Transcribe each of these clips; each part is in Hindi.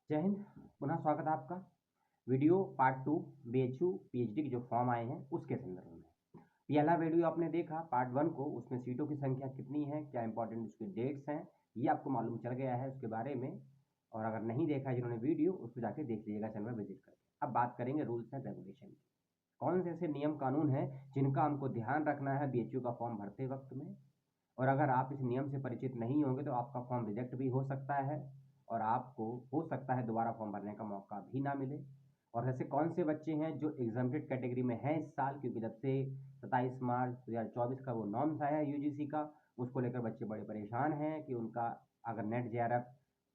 जय हिंद। पुनः स्वागत है आपका। वीडियो पार्ट 2 बीएचयू पीएचडी के जो फॉर्म आए हैं उसके संदर्भ में। पहला वीडियो आपने देखा पार्ट 1 को, उसमें सीटों की संख्या कितनी है, क्या इंपॉर्टेंट उसकी डेट्स हैं, ये आपको मालूम चल गया है उसके बारे में। और अगर नहीं देखा है जिन्होंने वीडियो, उसको जाके देख लीजिएगा चैनल पर विजिट करके। अब बात करेंगे रूल्स एंड रेगुलेशन की। कौन से ऐसे नियम कानून हैं जिनका हमको ध्यान रखना है बीएचयू का फॉर्म भरते वक्त में। और अगर आप इस नियम से परिचित नहीं होंगे तो आपका फॉर्म रिजेक्ट भी हो सकता है और आपको हो सकता है दोबारा फॉर्म भरने का मौका भी ना मिले। और ऐसे कौन से बच्चे हैं जो एग्जाम्प्टेड कैटेगरी में हैं इस साल, क्योंकि जब से 27 मार्च 2024 का वो नॉर्म्स आया है यूजीसी का, उसको लेकर बच्चे बड़े परेशान हैं कि उनका अगर नेट जेआरएफ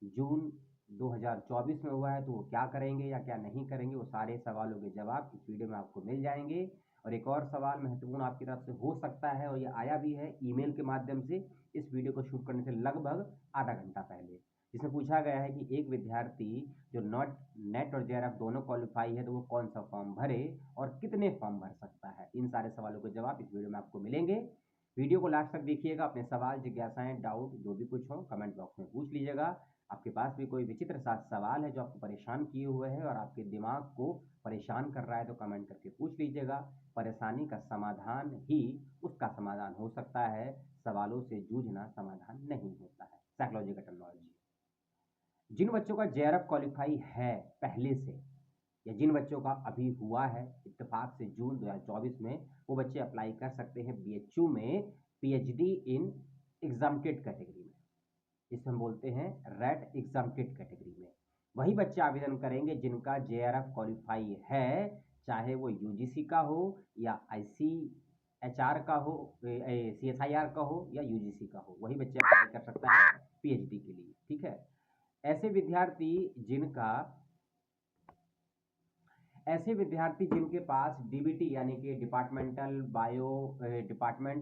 जून 2024 में हुआ है तो वो क्या करेंगे या क्या नहीं करेंगे। वो सारे सवालों के जवाब इस वीडियो में आपको मिल जाएंगे। और एक और सवाल महत्वपूर्ण आपकी तरफ से हो सकता है और ये आया भी है ईमेल के माध्यम से इस वीडियो को शूट करने से लगभग आधा घंटा पहले, जिसमें पूछा गया है कि एक विद्यार्थी जो नॉट नेट और जेआरएफ दोनों क्वालिफाई है तो वो कौन सा फॉर्म भरे और कितने फॉर्म भर सकता है। इन सारे सवालों के जवाब इस वीडियो में आपको मिलेंगे। वीडियो को लास्ट तक देखिएगा। अपने सवाल, जिज्ञासाएं, डाउट जो भी कुछ हो कमेंट बॉक्स में पूछ लीजिएगा। आपके पास भी कोई विचित्र सा सवाल है जो आपको परेशान किए हुए है और आपके दिमाग को परेशान कर रहा है तो कमेंट करके पूछ लीजिएगा। परेशानी का समाधान ही उसका समाधान हो सकता है, सवालों से जूझना समाधान नहीं होता है। साइकोलॉजी का टर्मिनोलॉजी। जिन बच्चों का जेआरएफ क्वालिफाई है पहले से, या जिन बच्चों का अभी हुआ है इत्तेफाक से जून 2024 में, वो बच्चे अप्लाई कर सकते हैं बीएचयू में पीएचडी इन एग्जाम्प्टेड कैटेगरी में। इसे हम बोलते हैं रेट एग्जाम्प्टेड कैटेगरी में। वही बच्चे आवेदन करेंगे जिनका जेआरएफ क्वालिफाई है, चाहे वो यूजीसी का हो या आईसीएचआर का हो, सीएसआईआर का हो या यूजीसी का हो, वही बच्चे अप्लाई कर सकता है पीएचडी के लिए। ठीक है। ऐसे विद्यार्थी जिनका ऐसे विद्यार्थी जिनके पास डीबीटी यानी कि डिपार्टमेंट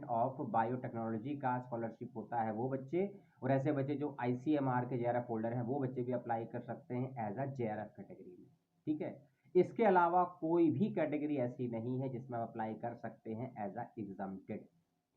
ऑफ बायोटेक्नोलॉजी का स्कॉलरशिप होता है वो बच्चे, और ऐसे बच्चे जो आईसीएमआर के जेआरएफ होल्डर हैं वो बच्चे भी अप्लाई कर सकते हैं एज अ जेआरएफ कैटेगरी में। ठीक है। इसके अलावा कोई भी कैटेगरी ऐसी नहीं है जिसमें आप अप्लाई कर सकते हैं एज अ एग्जाम्प्टेड।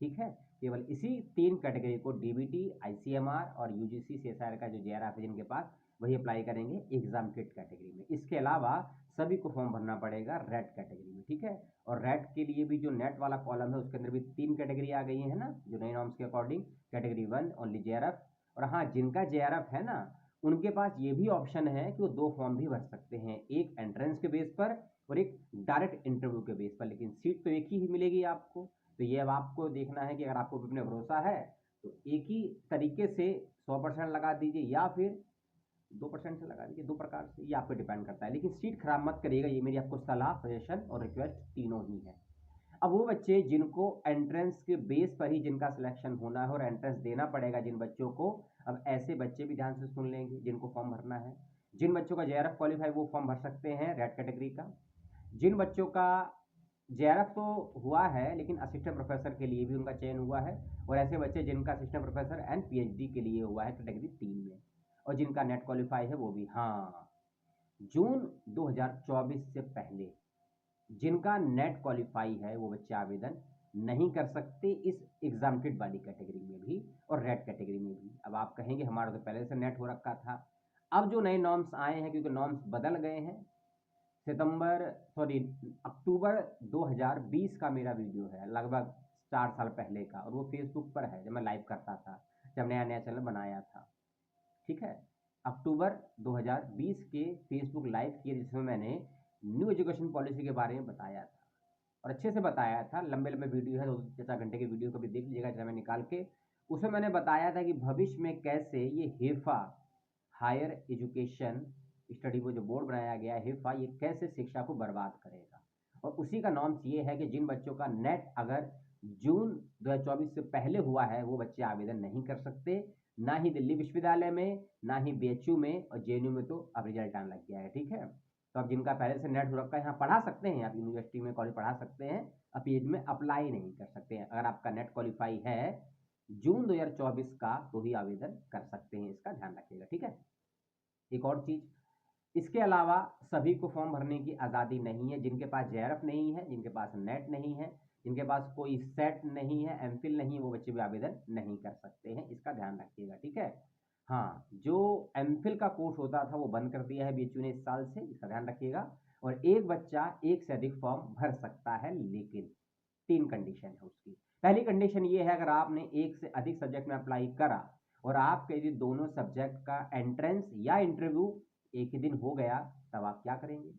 ठीक है। केवल इसी 3 कैटेगरी को, डीबीटी, आईसीएमआर और यूजीसी सीएसआईआर का जो जेआरएफ है जिनके पास, वही अप्लाई करेंगे एग्जाम्प्टेड कैटेगरी में। इसके अलावा सभी को फॉर्म भरना पड़ेगा रेड कैटेगरी में। ठीक है। और रेड के लिए भी जो नेट वाला कॉलम है उसके अंदर भी 3 कैटेगरी आ गई है ना, जो नए नॉर्म्स के अकॉर्डिंग। कैटेगरी 1 ओनली जेआरएफ, और हाँ जिनका जेआरएफ है ना उनके पास ये भी ऑप्शन है कि वो 2 फॉर्म भी भर सकते हैं, एक एंट्रेंस के बेस पर और एक डायरेक्ट इंटरव्यू के बेस पर, लेकिन सीट तो एक ही मिलेगी आपको। तो ये अब आपको देखना है कि अगर आपको अपने भरोसा है तो एक ही तरीके से 100% लगा दीजिए या फिर 2% से लगा दीजिए, 2 प्रकार से, ये आप पे डिपेंड करता है। लेकिन सीट खराब मत करिएगा, ये मेरी आपको सलाह, सजेशन और रिक्वेस्ट तीनों ही है। अब वो बच्चे जिनको एंट्रेंस के बेस पर ही जिनका सिलेक्शन होना है और एंट्रेंस देना पड़ेगा जिन बच्चों को, अब ऐसे बच्चे भी ध्यान से सुन लेंगे जिनको फॉर्म भरना है। जिन बच्चों का जेआरएफ क्वालिफाई वो फॉर्म भर सकते हैं रेड कैटेगरी का। जिन बच्चों का जेआरएफ तो हुआ है लेकिन असिस्टेंट प्रोफेसर के लिए भी उनका चयन हुआ है, और ऐसे बच्चे जिनका असिस्टेंट प्रोफेसर एंड पीएचडी के लिए हुआ है कैटेगरी 3 में, और जिनका नेट क्वालिफाई है वो भी। हाँ, जून 2024 से पहले जिनका नेट क्वालिफाई है वो बच्चे आवेदन नहीं कर सकते इस एग्जाम्प्टेड वाली कैटेगरी में भी और रेड कैटेगरी में भी। अब आप कहेंगे हमारा तो पहले से नेट हो रखा था। अब जो नए नॉर्म्स आए हैं, क्योंकि नॉर्म्स बदल गए हैं, अक्टूबर 2020 का मेरा वीडियो है, लगभग 4 साल पहले का, और वो फेसबुक पर है जब मैं लाइव करता था, जब नया नया चैनल बनाया था। ठीक है। अक्टूबर 2020 के फेसबुक लाइव किए जिसमें मैंने न्यू एजुकेशन पॉलिसी के बारे में बताया था, और अच्छे से बताया था। लंबे लंबे वीडियो है, 2-4 घंटे के वीडियो को भी देख लीजिएगा जब मैं निकाल के। उसमें मैंने बताया था कि भविष्य में कैसे ये हेफा, हायर एजुकेशन स्टडी वो जो बोर्ड बनाया गया है हेफा, ये कैसे शिक्षा को बर्बाद करेगा। और उसी का नॉर्म्स ये है कि जिन बच्चों का नेट अगर जून 2024 से पहले हुआ है वो बच्चे आवेदन नहीं कर सकते, ना ही दिल्ली विश्वविद्यालय में, ना ही बीएचयू में, और जेएनयू में तो अब रिजल्ट आने लग गया है। ठीक है। तो अब जिनका पहले से नेट हो रखा है यहाँ पढ़ा सकते हैं, आप यूनिवर्सिटी में, कॉलेज पढ़ा सकते हैं, अब पीएचडी में अप्लाई नहीं कर सकते हैं। अगर आपका नेट क्वालिफाई है जून 2024 का तो ही आवेदन कर सकते हैं, इसका ध्यान रखिएगा। ठीक है। एक और चीज, इसके अलावा सभी को फॉर्म भरने की आज़ादी नहीं है। जिनके पास जेआरएफ नहीं है, जिनके पास नेट नहीं है, जिनके पास कोई सेट नहीं है, एमफिल नहीं है, वो बच्चे भी आवेदन नहीं कर सकते हैं, इसका ध्यान रखिएगा। ठीक है। हाँ, जो एमफिल का कोर्स होता था वो बंद कर दिया है बीएचयू ने इस साल से, इसका ध्यान रखिएगा। और एक बच्चा एक से अधिक फॉर्म भर सकता है, लेकिन 3 कंडीशन है उसकी। पहली कंडीशन ये है, अगर आपने एक से अधिक सब्जेक्ट में अप्लाई करा और आपके यदि दोनों सब्जेक्ट का एंट्रेंस या इंटरव्यू एक ही दिन हो गया, तब आप क्या करेंगे?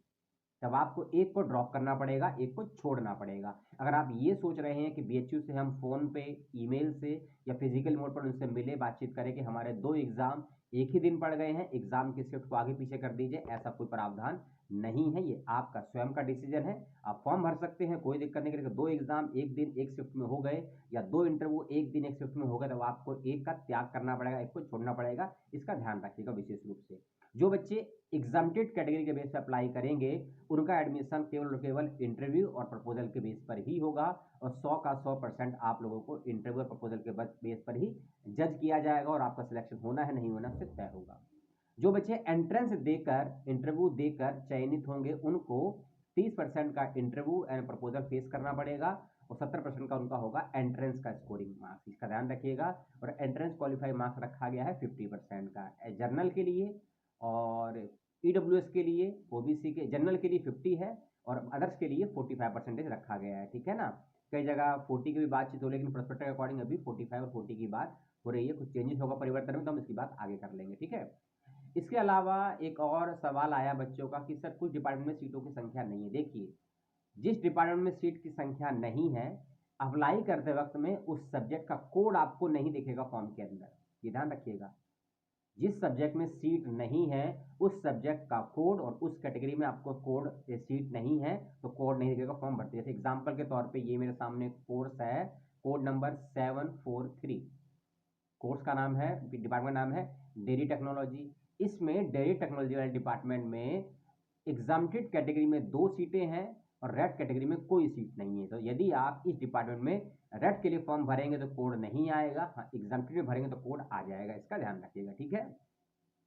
तब आपको एक को ड्रॉप करना पड़ेगा, एक को छोड़ना पड़ेगा। अगर आप ये सोच रहे हैं कि बीएचयू से हम फ़ोन पे, ईमेल से या फिजिकल मोड पर उनसे मिले, बातचीत करें कि हमारे 2 एग्ज़ाम एक ही दिन पड़ गए हैं, एग्ज़ाम की शिफ्ट को आगे पीछे कर दीजिए, ऐसा कोई प्रावधान नहीं है। ये आपका स्वयं का डिसीजन है। आप फॉर्म भर सकते हैं, कोई दिक्कत नहीं। करेगा 2 एग्ज़ाम एक दिन एक शिफ्ट में हो गए या 2 इंटरव्यू एक दिन एक शिफ्ट में हो गए, तब आपको एक का त्याग करना पड़ेगा, एक को छोड़ना पड़ेगा। इसका ध्यान रखिएगा विशेष रूप से। जो बच्चे एग्जाम्प्टेड कैटेगरी के बेस पर अप्लाई करेंगे, उनका एडमिशन केवल और केवल इंटरव्यू और प्रपोजल के बेस पर ही होगा, और 100 का 100% आप लोगों को इंटरव्यू और प्रपोजल के बेस पर ही जज किया जाएगा और आपका सिलेक्शन होना है नहीं होना उससे तय होगा। जो बच्चे एंट्रेंस देकर, इंटरव्यू देकर चयनित होंगे, उनको 30% का इंटरव्यू एंड प्रपोजल फेस करना पड़ेगा और 70% का उनका होगा एंट्रेंस का स्कोरिंग मार्क्स, इसका ध्यान रखिएगा। और एंट्रेंस क्वालिफाई मार्क्स रखा गया है 50% का जर्नल के लिए, और ईडब्ल्यूएस के लिए, ओबीसी के जनरल के लिए 50 है और अदर्स के लिए 45% रखा गया है, ठीक है ना। कई जगह 40 की भी बातचीत हो, लेकिन प्रोस्पेक्टर के अकॉर्डिंग अभी 45 और 40 की बात हो रही है। कुछ चेंजेस होगा परिवर्तन में, तो हम इसकी बात आगे कर लेंगे, ठीक है। इसके अलावा एक और सवाल आया बच्चों का कि सर कुछ डिपार्टमेंट में सीटों की संख्या नहीं है। देखिए, जिस डिपार्टमेंट में सीट की संख्या नहीं है, अप्लाई करते वक्त में उस सब्जेक्ट का कोड आपको नहीं दिखेगा फॉर्म के अंदर, ये ध्यान रखिएगा। जिस सब्जेक्ट में सीट नहीं है, उस सब्जेक्ट का कोड, और उस कैटेगरी में आपको कोड सीट नहीं है तो कोड नहीं दिखेगा फॉर्म भरते। जैसे एग्जांपल के तौर पे ये मेरे सामने कोर्स है, कोड नंबर 743, कोर्स का नाम है, डिपार्टमेंट नाम है डेयरी टेक्नोलॉजी। इसमें डेयरी टेक्नोलॉजी वाले डिपार्टमेंट में एग्जाम्प्टेड कैटेगरी में 2 सीटें हैं और रेड कैटेगरी में कोई सीट नहीं है। तो यदि आप इस डिपार्टमेंट में रेड के लिए फॉर्म भरेंगे तो कोड नहीं आएगा, हाँ एग्जाम्प्टेड में भरेंगे तो कोड आ जाएगा, इसका ध्यान रखिएगा, ठीक है।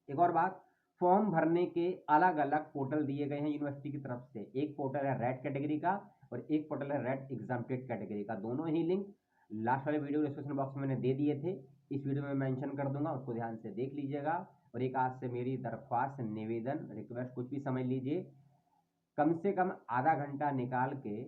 एक और बात, फॉर्म भरने के अलग अलग पोर्टल दिए गए हैं यूनिवर्सिटी की तरफ से। एक पोर्टल है रेड कैटेगरी का और एक पोर्टल है रेड एग्जाम्प्टेड कैटेगरी का। दोनों ही लिंक लास्ट वाले वीडियो डिस्क्रिप्शन बॉक्स में मैंने दे दिए थे, इस वीडियो में मेंशन कर दूंगा, उसको ध्यान से देख लीजिएगा। और एक आज से मेरी दरख्वास्त, निवेदन, रिक्वेस्ट, कुछ भी समझ लीजिए, कम से कम आधा घंटा निकाल के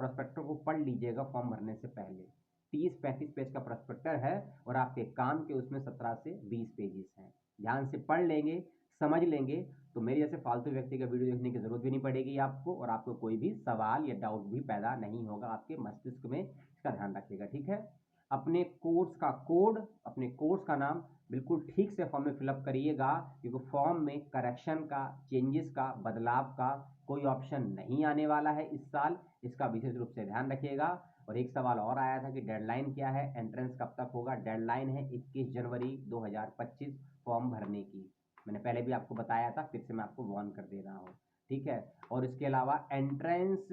प्रोस्पेक्टर को पढ़ लीजिएगा फॉर्म भरने से पहले। 30-35 पेज का प्रोस्पेक्टर है और आपके काम के उसमें 17 से 20 पेजेस हैं। ध्यान से पढ़ लेंगे, समझ लेंगे, तो मेरे जैसे फालतू व्यक्ति का वीडियो देखने की जरूरत भी नहीं पड़ेगी आपको, और आपको कोई भी सवाल या डाउट भी पैदा नहीं होगा आपके मस्तिष्क में, इसका ध्यान रखिएगा, ठीक है। अपने कोर्स का कोड, अपने कोर्स का नाम बिल्कुल ठीक से फॉर्म में फिलअप करिएगा, क्योंकि फॉर्म में करेक्शन का, चेंजेस का, बदलाव का कोई ऑप्शन नहीं आने वाला है इस साल, इसका विशेष रूप से ध्यान रखिएगा। और एक सवाल और आया था कि डेडलाइन क्या है, एंट्रेंस कब तक होगा। डेडलाइन है 21 जनवरी 2025 फॉर्म भरने की। मैंने पहले भी आपको बताया था, फिर से मैं आपको वार्न कर दे रहा हूँ, ठीक है। और इसके अलावा एंट्रेंस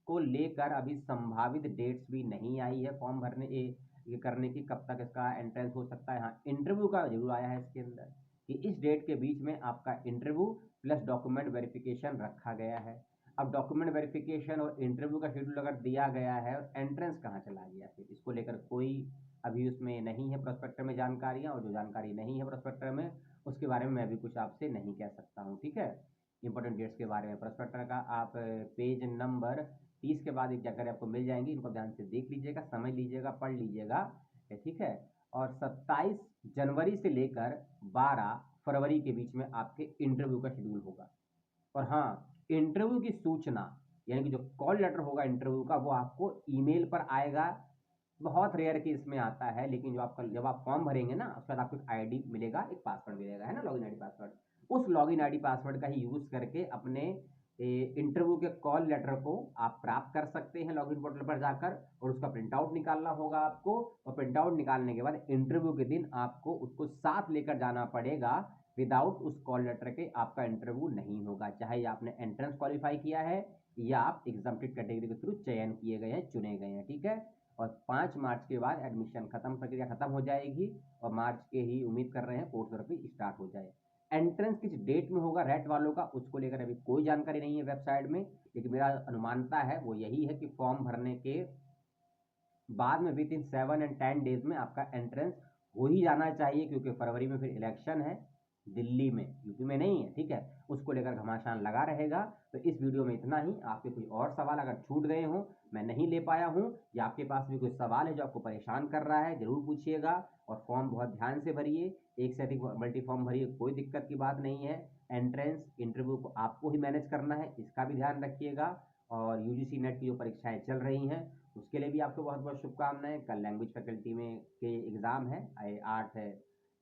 को लेकर अभी संभावित डेट्स भी नहीं आई है फॉर्म भरने ये करने की, कब तक इसका एंट्रेंस हो सकता है। हाँ, इंटरव्यू का जरूर आया है इसके अंदर कि इस डेट के बीच में आपका इंटरव्यू प्लस डॉक्यूमेंट वेरिफिकेशन रखा गया है। अब डॉक्यूमेंट वेरिफिकेशन और इंटरव्यू का शेड्यूल अगर दिया गया है और एंट्रेंस कहाँ चला गया, फिर इसको लेकर कोई अभी उसमें नहीं है प्रोस्पेक्टर में जानकारियाँ, और जो जानकारी नहीं है प्रोस्पेक्टर में उसके बारे में मैं भी कुछ आपसे नहीं कह सकता हूँ, ठीक है। इंपॉर्टेंट डेट्स के बारे में प्रोस्पेक्टर का आप पेज नंबर 30 के बाद एक जानकारी आपको मिल जाएंगी, इनको ध्यान से देख लीजिएगा, समझ लीजिएगा, पढ़ लीजिएगा, ठीक है। और 27 जनवरी से लेकर 12 फरवरी के बीच में आपके इंटरव्यू का शेड्यूल होगा। और हाँ, इंटरव्यू की सूचना यानी कि जो कॉल लेटर होगा इंटरव्यू का, वो आपको ईमेल पर आएगा। बहुत रेयर केस में आता है, लेकिन जो आपका जब आप फॉर्म भरेंगे ना, उसके बाद आपको एक आईडी मिलेगा, एक पासवर्ड मिलेगा, है ना, लॉगिन आईडी पासवर्ड। उस लॉगिन आईडी पासवर्ड का ही यूज करके अपने इंटरव्यू के कॉल लेटर को आप प्राप्त कर सकते हैं लॉगिन पोर्टल पर जाकर, और उसका प्रिंट आउट निकालना होगा आपको। और प्रिंट आउट निकालने के बाद इंटरव्यू के दिन आपको उसको साथ लेकर जाना पड़ेगा। विदाउट उस कॉल लेटर के आपका इंटरव्यू नहीं होगा, चाहे आपने एंट्रेंस क्वालिफाई किया है या आप एग्जाम्प्टेड कैटेगरी के थ्रू चयन किए गए हैं, चुने गए हैं, ठीक है। और 5 मार्च के बाद एडमिशन खत्म, प्रक्रिया खत्म हो जाएगी और मार्च के ही उम्मीद कर रहे हैं कोर्स थेरेपी स्टार्ट हो जाए। एंट्रेंस किस डेट में होगा रेट वालों का, उसको लेकर अभी कोई जानकारी नहीं है वेबसाइट में, लेकिन मेरा अनुमानता है वो यही है कि फॉर्म भरने के बाद में विद इन 7 and 10 डेज में आपका एंट्रेंस हो ही जाना चाहिए, क्योंकि फरवरी में फिर इलेक्शन है दिल्ली में, यूपी में नहीं है, ठीक है। उसको लेकर घमासान लगा रहेगा। तो इस वीडियो में इतना ही। आपके कोई और सवाल अगर छूट गए हों, मैं नहीं ले पाया हूं, या आपके पास भी कोई सवाल है जो आपको परेशान कर रहा है, ज़रूर पूछिएगा। और फॉर्म बहुत ध्यान से भरिए, एक से अधिक मल्टी फॉर्म भरिए, कोई दिक्कत की बात नहीं है। एंट्रेंस इंटरव्यू को आपको ही मैनेज करना है, इसका भी ध्यान रखिएगा। और यूजीसी नेट की जो परीक्षाएं चल रही हैं उसके लिए भी आपको बहुत बहुत शुभकामनाएं। कल लैंग्वेज फैकल्टी में के एग्ज़ाम है 8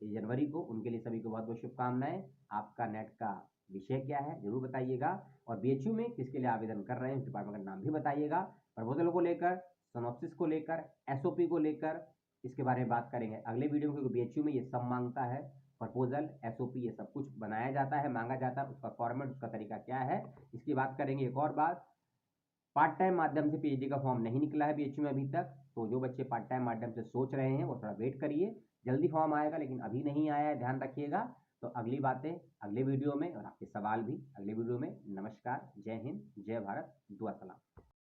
जनवरी को, उनके लिए सभी को बहुत बहुत शुभकामनाएं। आपका नेट का विषय क्या है ज़रूर बताइएगा, और बीएचयू में किसके लिए आवेदन कर रहे हैं उस डिपार्टमेंट का नाम भी बताइएगा। प्रपोजल को लेकर, सिनॉप्सिस को लेकर, एसओपी को लेकर, इसके बारे में बात करेंगे अगले वीडियो में, क्योंकि बीएचयू में ये सब मांगता है। प्रपोजल, एसओपी, ये सब कुछ बनाया जाता है, मांगा जाता है, उसका फॉर्मेट, उसका तरीका क्या है, इसकी बात करेंगे। एक और बात, पार्ट टाइम माध्यम से पीएचडी का फॉर्म नहीं निकला है बीएचयू में अभी तक, तो जो बच्चे पार्ट टाइम माध्यम से सोच रहे हैं वो थोड़ा वेट करिए, जल्दी फॉर्म आएगा, लेकिन अभी नहीं आया है, ध्यान रखिएगा। तो अगली बातें अगले वीडियो में, और आपके सवाल भी अगले वीडियो में। नमस्कार, जय हिंद, जय भारत, दुआ सलाम।